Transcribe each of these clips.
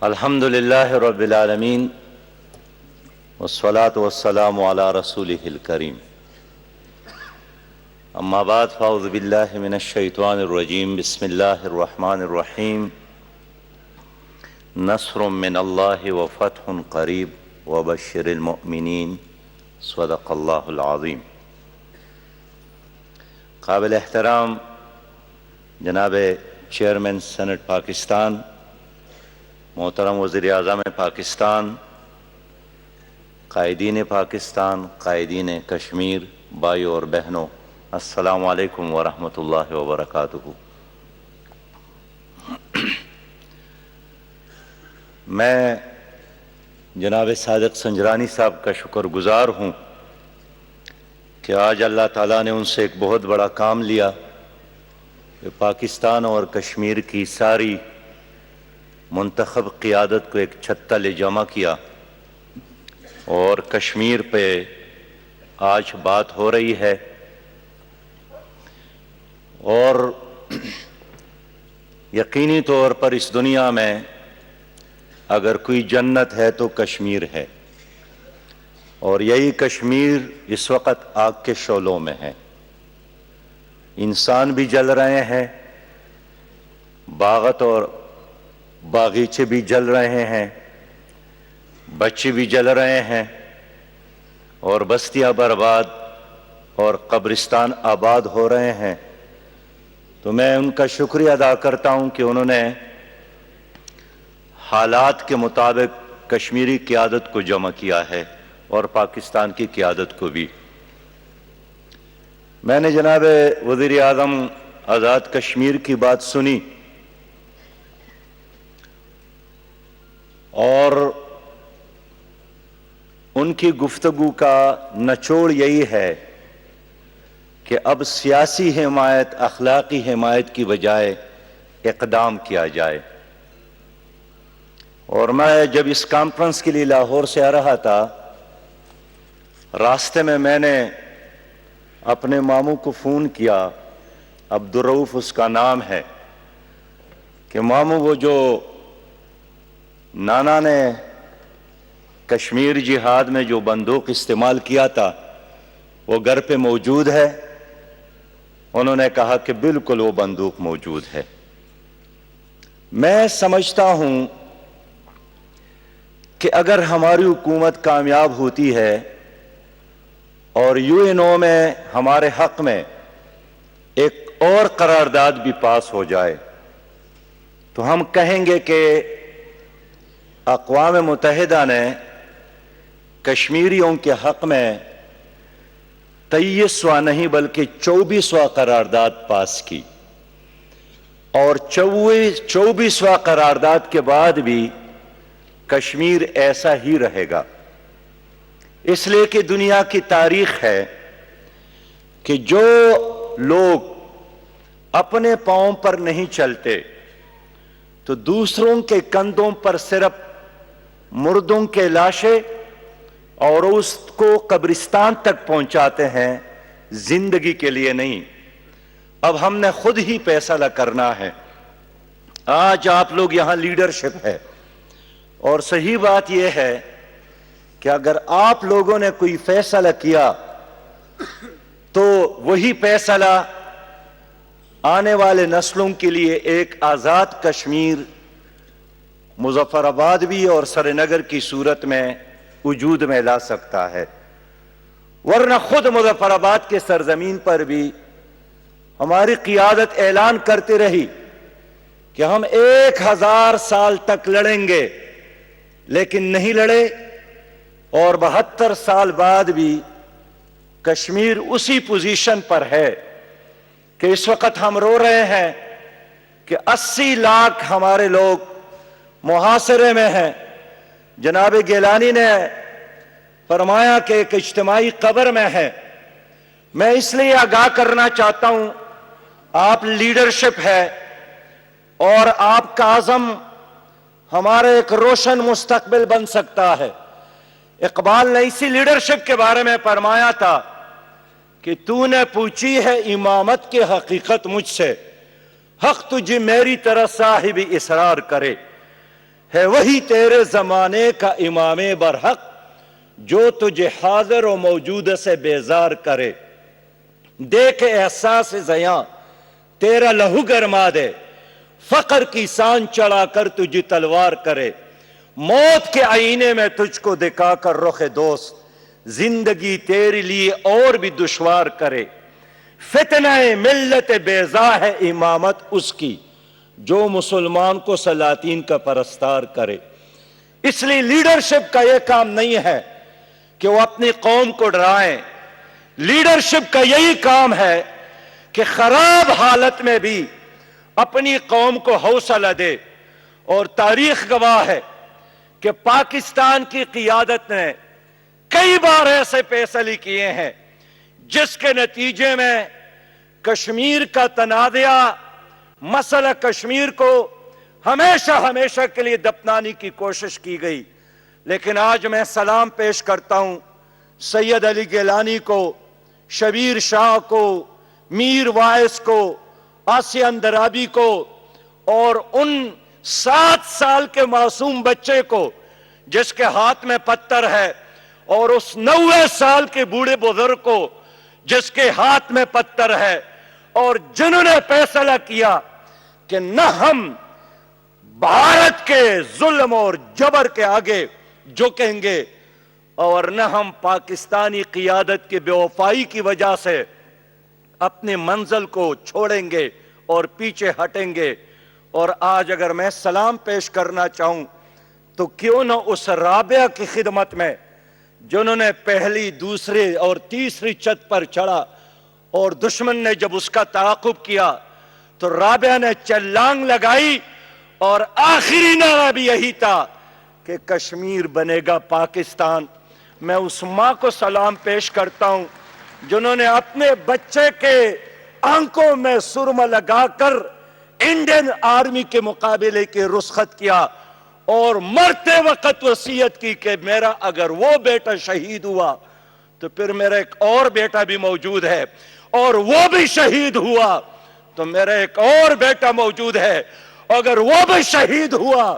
الحمد للہ رب العالمین والصلاة والسلام علی رسولہ الکریم اما بعد فاعوذ باللہ من الشیطان الرجیم بسم اللہ الرحمن الرحیم نصر من اللہ وفتح قریب وبشر المؤمنین صدق اللہ العظیم۔ قابل احترام جناب چیئرمین سینٹ پاکستان، محترم وزیر اعظم پاکستان، قائدین پاکستان، قائدین کشمیر، بھائیوں اور بہنوں، السلام علیکم ورحمۃ اللہ وبرکاتہ۔ میں جناب صادق سنجرانی صاحب کا شکر گزار ہوں کہ آج اللہ تعالیٰ نے ان سے ایک بہت بڑا کام لیا کہ پاکستان اور کشمیر کی ساری منتخب قیادت کو ایک چھت تلے جمع کیا اور کشمیر پہ آج بات ہو رہی ہے۔ اور یقینی طور پر اس دنیا میں اگر کوئی جنت ہے تو کشمیر ہے، اور یہی کشمیر اس وقت آگ کے شعلوں میں ہے۔ انسان بھی جل رہے ہیں، باغات اور باغیچے بھی جل رہے ہیں، بچے بھی جل رہے ہیں، اور بستیاں برباد اور قبرستان آباد ہو رہے ہیں۔ تو میں ان کا شکریہ ادا کرتا ہوں کہ انہوں نے حالات کے مطابق کشمیری قیادت کو جمع کیا ہے اور پاکستان کی قیادت کو بھی۔ میں نے جناب وزیر اعظم آزاد کشمیر کی بات سنی، اور ان کی گفتگو کا نچوڑ یہی ہے کہ اب سیاسی حمایت، اخلاقی حمایت کی بجائے اقدام کیا جائے۔ اور میں جب اس کانفرنس کے لیے لاہور سے آ رہا تھا، راستے میں نے اپنے ماموں کو فون کیا، عبدالرؤف اس کا نام ہے، کہ ماموں وہ جو نانا نے کشمیر جہاد میں جو بندوق استعمال کیا تھا وہ گھر پہ موجود ہے؟ انہوں نے کہا کہ بالکل وہ بندوق موجود ہے۔ میں سمجھتا ہوں کہ اگر ہماری حکومت کامیاب ہوتی ہے اور یو این او میں ہمارے حق میں ایک اور قرارداد بھی پاس ہو جائے تو ہم کہیں گے کہ اقوام متحدہ نے کشمیریوں کے حق میں 23واں نہیں بلکہ 24واں قرارداد پاس کی، اور 24واں قرارداد کے بعد بھی کشمیر ایسا ہی رہے گا۔ اس لیے کہ دنیا کی تاریخ ہے کہ جو لوگ اپنے پاؤں پر نہیں چلتے تو دوسروں کے کندھوں پر صرف مردوں کے لاشیں اور اس کو قبرستان تک پہنچاتے ہیں، زندگی کے لیے نہیں۔ اب ہم نے خود ہی فیصلہ کرنا ہے۔ آج آپ لوگ یہاں لیڈرشپ ہے، اور صحیح بات یہ ہے کہ اگر آپ لوگوں نے کوئی فیصلہ کیا تو وہی فیصلہ آنے والے نسلوں کے لیے ایک آزاد کشمیر مظفر آباد بھی اور سری نگر کی صورت میں وجود میں لا سکتا ہے۔ ورنہ خود مظفر آباد کے سرزمین پر بھی ہماری قیادت اعلان کرتی رہی کہ ہم 1000 سال تک لڑیں گے، لیکن نہیں لڑے، اور 72 سال بعد بھی کشمیر اسی پوزیشن پر ہے کہ اس وقت ہم رو رہے ہیں کہ 80 لاکھ ہمارے لوگ محاصرے میں ہیں۔ جناب گیلانی نے فرمایا کہ ایک اجتماعی قبر میں ہے۔ میں اس لیے آگاہ کرنا چاہتا ہوں، آپ لیڈرشپ ہے اور آپ کا عزم ہمارے ایک روشن مستقبل بن سکتا ہے۔ اقبال نے اسی لیڈرشپ کے بارے میں فرمایا تھا کہ تو نے پوچھی ہے امامت کی حقیقت مجھ سے، حق تجھے میری طرح صاحب اصرار کرے۔ ہے وہی تیرے زمانے کا امام برحق جو تجھے حاضر و موجود سے بیزار کرے. دیکھ احساس زیاں تیرا لہو گرما دے, فقر کی سان چڑھا کر تجھے تلوار کرے. موت کے آئینے میں تجھ کو دکھا کر رخ دوست زندگی تیرے لیے اور بھی دشوار کرے. فتنہ ملت بیضا ہے امامت اس کی جو مسلمان کو سلاطین کا پرستار کرے. اس لیے لیڈرشپ کا یہ کام نہیں ہے کہ وہ اپنی قوم کو ڈرائیں. لیڈرشپ کا یہی کام ہے کہ خراب حالت میں بھی اپنی قوم کو حوصلہ دے. اور تاریخ گواہ ہے کہ پاکستان کی قیادت نے کئی بار ایسے فیصلے کیے ہیں جس کے نتیجے میں کشمیر کا تنازعہ, مسئلہ کشمیر کو ہمیشہ کے لیے دفنانے کی کوشش کی گئی. لیکن آج میں سلام پیش کرتا ہوں سید علی گیلانی کو, شبیر شاہ کو, میر وائس کو, آسیہ اندرابی کو, اور ان 7 سال کے معصوم بچے کو جس کے ہاتھ میں پتھر ہے, اور اس 90 سال کے بوڑھے بزرگ کو جس کے ہاتھ میں پتھر ہے, اور جنہوں نے فیصلہ کیا کہ نہ ہم بھارت کے ظلم اور جبر کے آگے جھکیں گے اور نہ ہم پاکستانی قیادت کی بے وفائی کی وجہ سے اپنے منزل کو چھوڑیں گے اور پیچھے ہٹیں گے. اور آج اگر میں سلام پیش کرنا چاہوں تو کیوں نہ اس رابعہ کی خدمت میں جنہوں نے پہلی, دوسری اور تیسری چھت پر چڑھا اور دشمن نے جب اس کا تعاقب کیا تو رابعہ نے چھلانگ لگائی اور آخری نعرہ بھی یہی تھا کہ کشمیر بنے گا پاکستان. میں اس ماں کو سلام پیش کرتا ہوں جنہوں نے اپنے بچے کے آنکھوں میں سرما لگا کر انڈین آرمی کے مقابلے کے رخصت کیا اور مرتے وقت وصیت کی کہ میرا اگر وہ بیٹا شہید ہوا تو پھر میرا ایک اور بیٹا بھی موجود ہے, اور وہ بھی شہید ہوا تو میرا ایک اور بیٹا موجود ہے, اگر وہ بھی شہید ہوا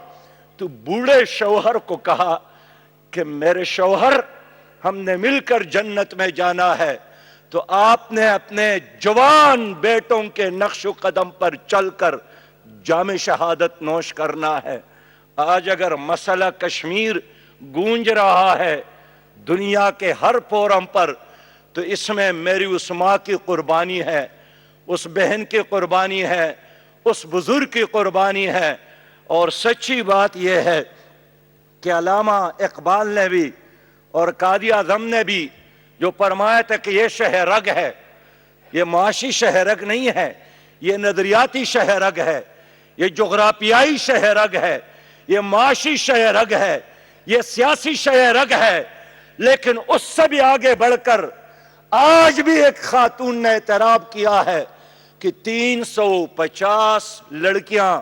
تو بوڑھے شوہر کو کہا کہ میرے شوہر ہم نے مل کر جنت میں جانا ہے. تو آپ نے اپنے جوان بیٹوں کے نقش و قدم پر چل کر جام شہادت نوش کرنا ہے. آج اگر مسئلہ کشمیر گونج رہا ہے دنیا کے ہر فورم پر تو اس میں میری اس ماں کی قربانی ہے, اس بہن کی قربانی ہے, اس بزرگ کی قربانی ہے. اور سچی بات یہ ہے کہ علامہ اقبال نے بھی اور قائد اعظم نے بھی جو فرمایا تھا کہ یہ شہ رگ ہے, یہ معاشی شہ رگ نہیں ہے, یہ نظریاتی شہ رگ ہے, یہ جغرافیائی شہ رگ ہے, یہ معاشی شہ رگ ہے, یہ سیاسی شہ رگ ہے. لیکن اس سے بھی آگے بڑھ کر آج بھی ایک خاتون نے اعتراف کیا ہے کہ 350 لڑکیاں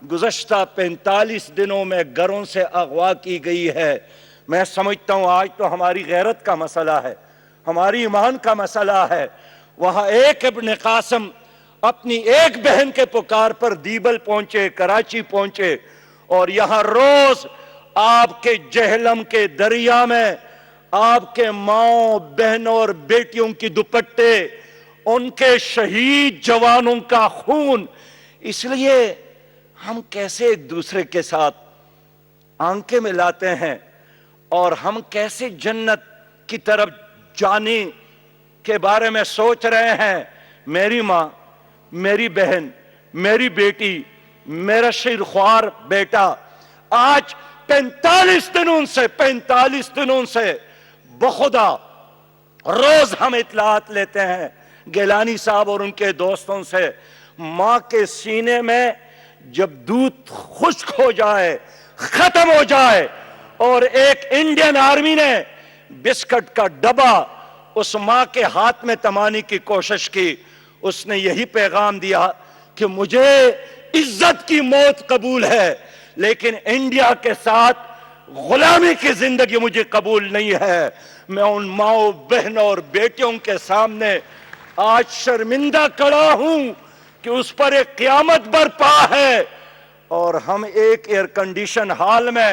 گزشتہ 45 دنوں میں گھروں سے اغوا کی گئی ہے. میں سمجھتا ہوں آج تو ہماری غیرت کا مسئلہ ہے, ہماری ایمان کا مسئلہ ہے. وہاں ایک ابن قاسم اپنی ایک بہن کے پکار پر دیبل پہنچے, کراچی پہنچے, اور یہاں روز آپ کے جہلم کے دریا میں آپ کے ماؤں بہنوں اور بیٹیوں کی دوپٹے, ان کے شہید جوانوں کا خون. اس لیے ہم کیسے ایک دوسرے کے ساتھ آنکھیں ملاتے ہیں اور ہم کیسے جنت کی طرف جانے کے بارے میں سوچ رہے ہیں. میری ماں, میری بہن, میری بیٹی, میرا شیرخوار بیٹا آج 45 دنوں سے بخدا روز ہم اطلاعات لیتے ہیں گیلانی صاحب اور ان کے دوستوں سے. ماں کے سینے میں جب دودھ خشک ہو جائے, ختم ہو جائے, اور ایک انڈین آرمی نے بسکٹ کا ڈبا اس ماں کے ہاتھ میں تمانے کی کوشش کی, اس نے یہی پیغام دیا کہ مجھے عزت کی موت قبول ہے لیکن انڈیا کے ساتھ غلامی کی زندگی مجھے قبول نہیں ہے. میں ان ماؤں بہنوں اور بیٹیوں کے سامنے آج شرمندہ کھڑا ہوں کہ اس پر ایک قیامت برپا ہے. اور ہم ایک ایئر کنڈیشن ہال میں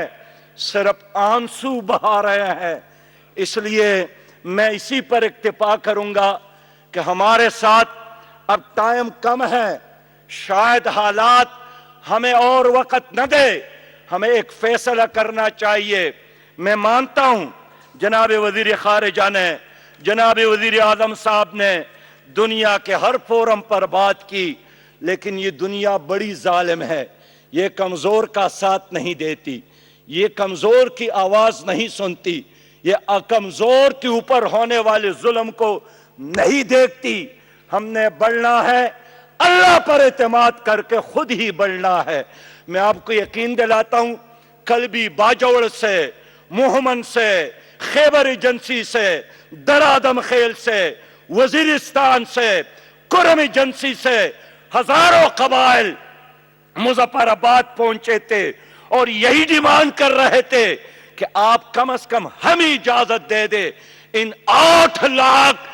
صرف آنسو بہا رہے ہیں۔ اس لیے میں اسی پر اکتفا کروں گا کہ ہمارے ساتھ اب ٹائم کم ہے، شاید حالات ہمیں اور وقت نہ دے، ہمیں ایک فیصلہ کرنا چاہیے۔ میں مانتا ہوں جناب وزیر خارجہ نے، جناب وزیر اعظم صاحب نے دنیا کے ہر فورم پر بات کی، لیکن یہ دنیا بڑی ظالم ہے، یہ کمزور کا ساتھ نہیں دیتی، یہ کمزور کی آواز نہیں سنتی، یہ کمزور کے اوپر ہونے والے ظلم کو نہیں دیکھتی۔ ہم نے بڑھنا ہے، اللہ پر اعتماد کر کے خود ہی بڑھنا ہے۔ میں آپ کو یقین دلاتا ہوں، کل بھی باجوڑ سے، موہمن سے، خیبر ایجنسی سے، درادم خیل سے، وزیرستان سے، کرم ایجنسی سے ہزاروں قبائل مظفر آباد پہنچے تھے اور یہی ڈیمانڈ کر رہے تھے کہ آپ کم از کم ہمیں اجازت دے دے، ان 8 لاکھ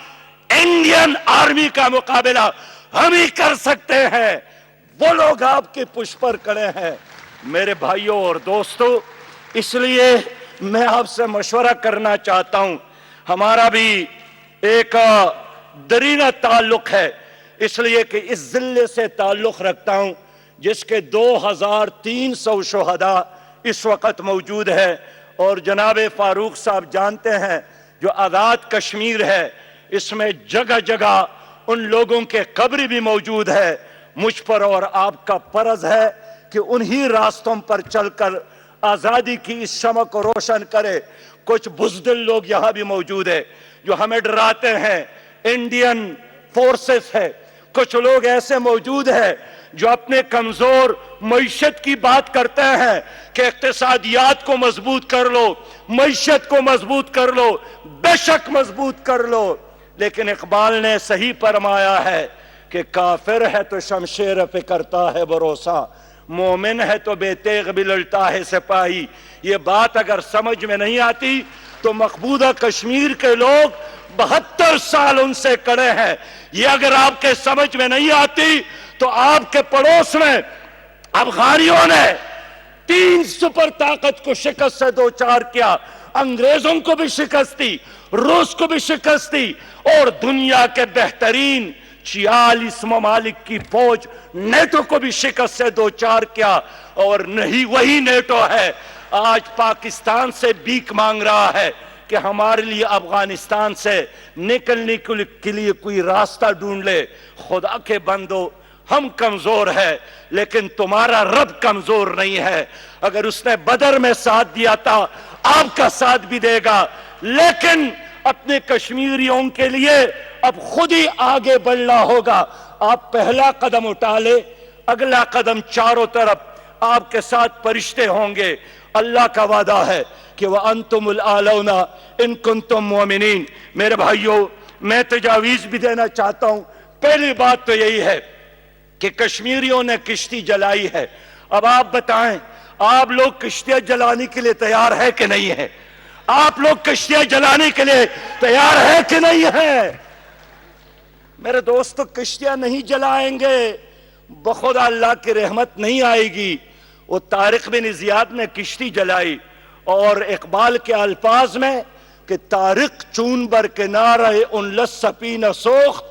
انڈین آرمی کا مقابلہ ہم ہی کر سکتے ہیں۔ وہ لوگ آپ کے پشت پر کھڑے ہیں۔ میرے بھائیوں اور دوستو، اس لیے میں آپ سے مشورہ کرنا چاہتا ہوں، ہمارا بھی ایک درینہ تعلق ہے، اس لیے کہ اس ضلع سے تعلق رکھتا ہوں جس کے 2300 شہداء اس وقت موجود ہے، اور جناب فاروق صاحب جانتے ہیں جو آزاد کشمیر ہے اس میں جگہ جگہ ان لوگوں کے قبر بھی موجود ہے۔ مجھ پر اور آپ کا فرض ہے کہ انہی راستوں پر چل کر آزادی کی اس شمع کو روشن کرے۔ کچھ بزدل لوگ یہاں بھی موجود ہیں جو ہمیں ڈراتے ہیں، انڈین فورسز ہے، کچھ لوگ ایسے موجود ہیں جو اپنے کمزور معیشت کی بات کرتے ہیں کہ اقتصادیات کو مضبوط کر لو، معیشت کو مضبوط کر لو، بے شک مضبوط کر لو، لیکن اقبال نے صحیح فرمایا ہے کہ کافر ہے تو شمشیر پہ کرتا ہے بھروسہ، مومن ہے تو بے تیغ بھی لڑتا ہے سپاہی۔ یہ بات اگر سمجھ میں نہیں آتی تو مقبوضہ کشمیر کے لوگ 72 سال ان سے کڑے ہیں۔ یہ اگر آپ کے سمجھ میں نہیں آتی تو آپ کے پڑوس میں افغانیوں نے 3 سپر طاقت کو شکست سے دوچار کیا، انگریزوں کو بھی شکست دی، روس کو بھی شکست دی، اور دنیا کے بہترین 46 ممالک کی فوج نیٹو کو بھی شکست سے دوچار کیا، اور نہیں وہی نیٹو ہے آج پاکستان سے بھیک مانگ رہا ہے کہ ہمارے لیے افغانستان سے نکلنے کے لیے کوئی راستہ ڈھونڈ لے۔ خدا کے بندو، ہم کمزور ہیں لیکن تمہارا رب کمزور نہیں ہے۔ اگر اس نے بدر میں ساتھ دیا تھا، آپ کا ساتھ بھی دے گا، لیکن اپنے کشمیریوں کے لیے اب خود ہی آگے بڑھنا ہوگا۔ آپ پہلا قدم اٹھا لے، اگلا قدم چاروں طرف آپ کے ساتھ فرشتے ہوں گے۔ اللہ کا وعدہ ہے کہ وَأَنْتُمُ الْأَعْلَوْنَ إِن كُنتُم مُؤْمِنِينَ۔ میرے بھائیوں، میں تجاویز بھی دینا چاہتا ہوں۔ پہلی بات تو یہی ہے کہ کشمیریوں نے کشتی جلائی ہے۔ اب آپ بتائیں، آپ لوگ کشتیاں جلانے کے لیے تیار ہے کہ نہیں ہے؟ آپ لوگ کشتیاں جلانے کے لیے تیار ہے کہ نہیں ہے؟ میرے دوستو، کشتیاں نہیں جلائیں گے، بخدا اللہ کی رحمت نہیں آئے گی۔ وہ طارق بن زیاد نے کشتی جلائی، اور اقبال کے الفاظ میں کہ طارق چون بر کنارہ ان لسپین سوخت،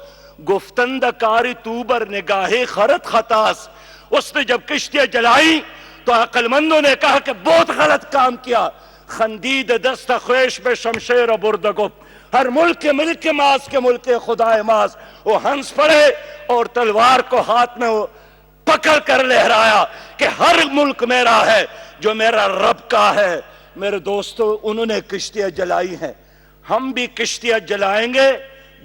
گفتند کاری تو بر نگاہ خرد خطاس۔ اس نے جب کشتیاں جلائی تو عقل مندوں نے کہا کہ بہت غلط کام کیا۔ خندید دست خویش بے شمشیر بردگو، ہر ملک ملک ماس کے ملک خدا ماس۔ وہ ہنس پڑے اور تلوار کو ہاتھ میں پکڑ کر لہرایا کہ ہر ملک میرا ہے جو میرا رب کا ہے۔ میرے دوستو، انہوں نے کشتیاں جلائی ہیں، ہم بھی کشتیاں جلائیں گے،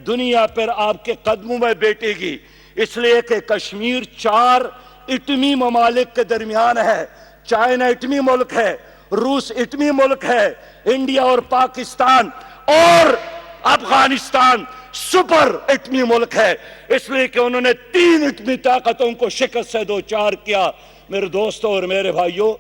دنیا پر آپ کے قدموں میں بیٹھے گی، اس لیے کہ کشمیر 4 ایٹمی ممالک کے درمیان ہے۔ چائنا ایٹمی ملک ہے، روس ایٹمی ملک ہے، انڈیا اور پاکستان اور افغانستان سپر ایٹمی ملک ہے، اس لیے کہ انہوں نے 3 ایٹمی طاقتوں کو شکست سے دوچار کیا۔ میرے دوستوں اور میرے بھائیوں،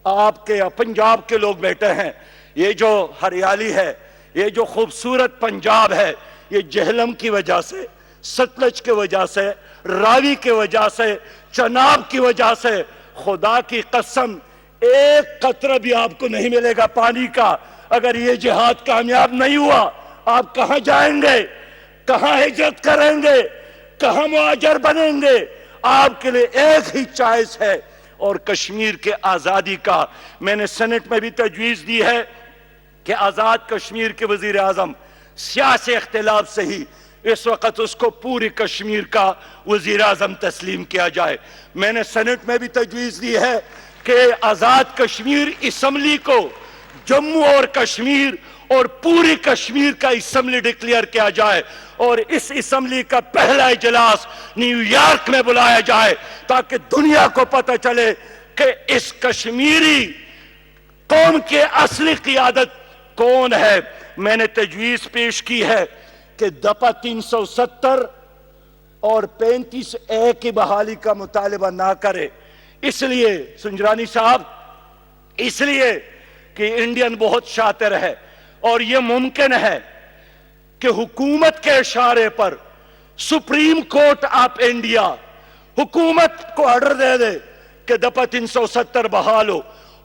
آپ کے پنجاب کے لوگ بیٹھے ہیں، یہ جو ہریالی ہے، یہ جو خوبصورت پنجاب ہے، یہ جہلم کی وجہ سے، ستلج کی وجہ سے، راوی کی وجہ سے، چناب کی وجہ سے، خدا کی قسم ایک قطرہ بھی آپ کو نہیں ملے گا پانی کا اگر یہ جہاد کامیاب نہیں ہوا. آپ کہاں جائیں گے؟ کہاں ہجرت کریں گے؟ کہاں مہاجر بنیں گے؟ آپ کے لیے ایک ہی چوائس ہے اور کشمیر کے آزادی کا. میں نے سینٹ میں بھی تجویز دی ہے کہ آزاد کشمیر کے وزیر اعظم سیاسی اختلاف سے ہی اس وقت اس کو پوری کشمیر کا وزیر اعظم تسلیم کیا جائے. میں نے سینٹ میں بھی تجویز دی ہے کہ آزاد کشمیر اسمبلی کو جموں اور کشمیر اور پوری کشمیر کا اسمبلی ڈکلیئر کیا جائے اور اس اسمبلی کا پہلا اجلاس نیو یارک میں بلایا جائے تاکہ دنیا کو پتہ چلے کہ اس کشمیری قوم کی اصلی قیادت کون ہے. میں نے تجویز پیش کی ہے کہ دفعہ 370 اور 35A کی بحالی کا مطالبہ نہ کرے. اس لیے سنجرانی صاحب، اس لیے کہ انڈین بہت شاطر ہے اور یہ ممکن ہے کہ حکومت کے اشارے پر سپریم کورٹ آف انڈیا حکومت کو آرڈر دے دے کہ دفعہ 370 بحال ہو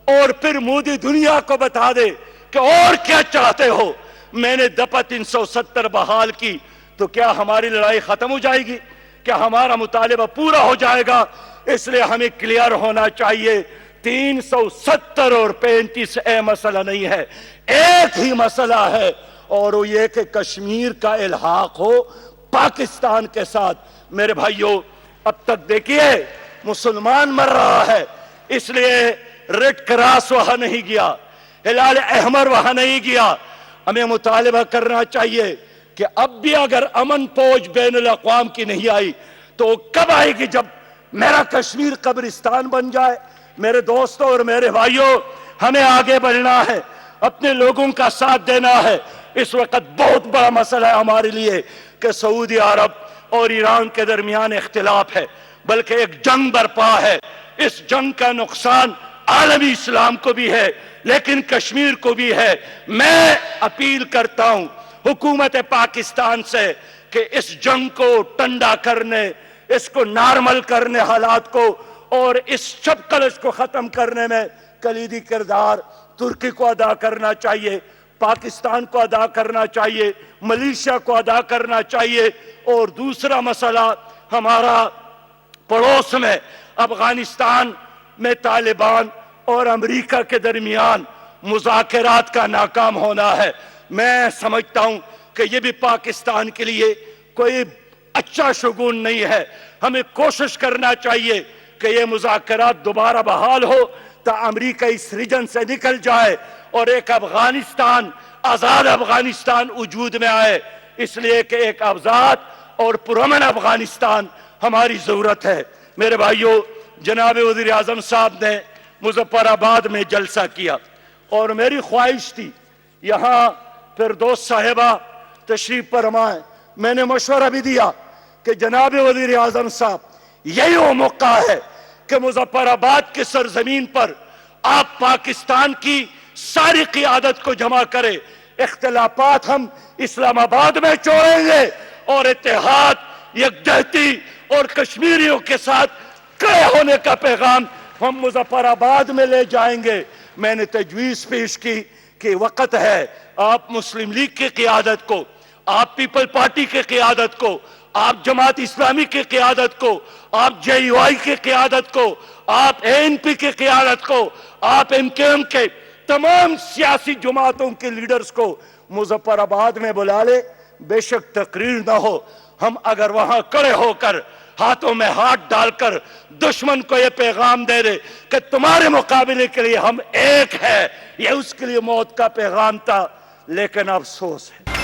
اور پھر مودی دنیا کو بتا دے کہ اور کیا چاہتے ہو. میں نے دفعہ 370 بحال کی تو کیا ہماری لڑائی ختم ہو جائے گی؟ کیا ہمارا مطالبہ پورا ہو جائے گا؟ اس لیے ہمیں کلیئر ہونا چاہیے 370 اور 35A مسئلہ نہیں ہے، ایک ہی مسئلہ ہے اور وہ یہ کہ کشمیر کا الحاق ہو پاکستان کے ساتھ. میرے بھائیوں، اب تک دیکھیے مسلمان مر رہا ہے، اس لیے ریڈ کراس وہاں نہیں گیا، ہلال احمر وہاں نہیں گیا. ہمیں مطالبہ کرنا چاہیے کہ اب بھی اگر امن فوج بین الاقوام کی نہیں آئی تو کب آئے گی؟ جب میرا کشمیر قبرستان بن جائے. میرے دوستوں اور میرے بھائیوں، ہمیں آگے بڑھنا ہے، اپنے لوگوں کا ساتھ دینا ہے. اس وقت بہت بڑا مسئلہ ہے ہمارے لیے کہ سعودی عرب اور ایران کے درمیان اختلاف ہے، بلکہ ایک جنگ برپا ہے. اس جنگ کا نقصان عالمی اسلام کو بھی ہے لیکن کشمیر کو بھی ہے. میں اپیل کرتا ہوں حکومت پاکستان سے کہ اس جنگ کو ٹھنڈا کرنے، اس کو نارمل کرنے حالات کو، اور اس شب کلش کو ختم کرنے میں کلیدی کردار ترکی کو ادا کرنا چاہیے، پاکستان کو ادا کرنا چاہیے، ملیشیا کو ادا کرنا چاہیے. اور دوسرا مسئلہ ہمارا پڑوس میں افغانستان میں طالبان اور امریکہ کے درمیان مذاکرات کا ناکام ہونا ہے. میں سمجھتا ہوں کہ یہ بھی پاکستان کے لیے کوئی اچھا شگون نہیں ہے. ہمیں کوشش کرنا چاہیے کہ یہ مذاکرات دوبارہ بحال ہو تا امریکہ اس ریجن سے نکل جائے اور ایک افغانستان، آزاد افغانستان وجود میں آئے. اس لیے کہ ایک آزاد اور پرامن افغانستان ہماری ضرورت ہے. میرے بھائیوں، جناب وزیر اعظم صاحب نے مظفر آباد میں جلسہ کیا اور میری خواہش تھی یہاں فردوس صاحبہ تشریف فرمائیں. میں نے مشورہ بھی دیا کہ جناب وزیر اعظم صاحب، یہی وہ موقع ہے کہ مظفر آباد کی سرزمین پر آپ پاکستان کی ساری قیادت کو جمع کریں. اختلافات ہم اسلام آباد میں چھوڑیں گے اور اتحاد، یکجہتی اور کشمیریوں کے ساتھ کھڑے ہونے کا پیغام ہم مظفر آباد میں لے جائیں گے. میں نے تجویز پیش کی کہ وقت ہے آپ مسلم لیگ کی قیادت کو، آپ پیپل پارٹی کی قیادت کو، آپ جماعت اسلامی کی قیادت کو، آپ JUI کی قیادت کو، آپ ANP کی قیادت کو، آپ MKM کے تمام سیاسی جماعتوں کے لیڈرز کو مظفر آباد میں بلا لے. بے شک تقریر نہ ہو، ہم اگر وہاں کھڑے ہو کر ہاتھوں میں ہاتھ ڈال کر دشمن کو یہ پیغام دے رہے کہ تمہارے مقابلے کے لیے ہم ایک ہے، یہ اس کے لیے موت کا پیغام تھا. لیکن افسوس ہے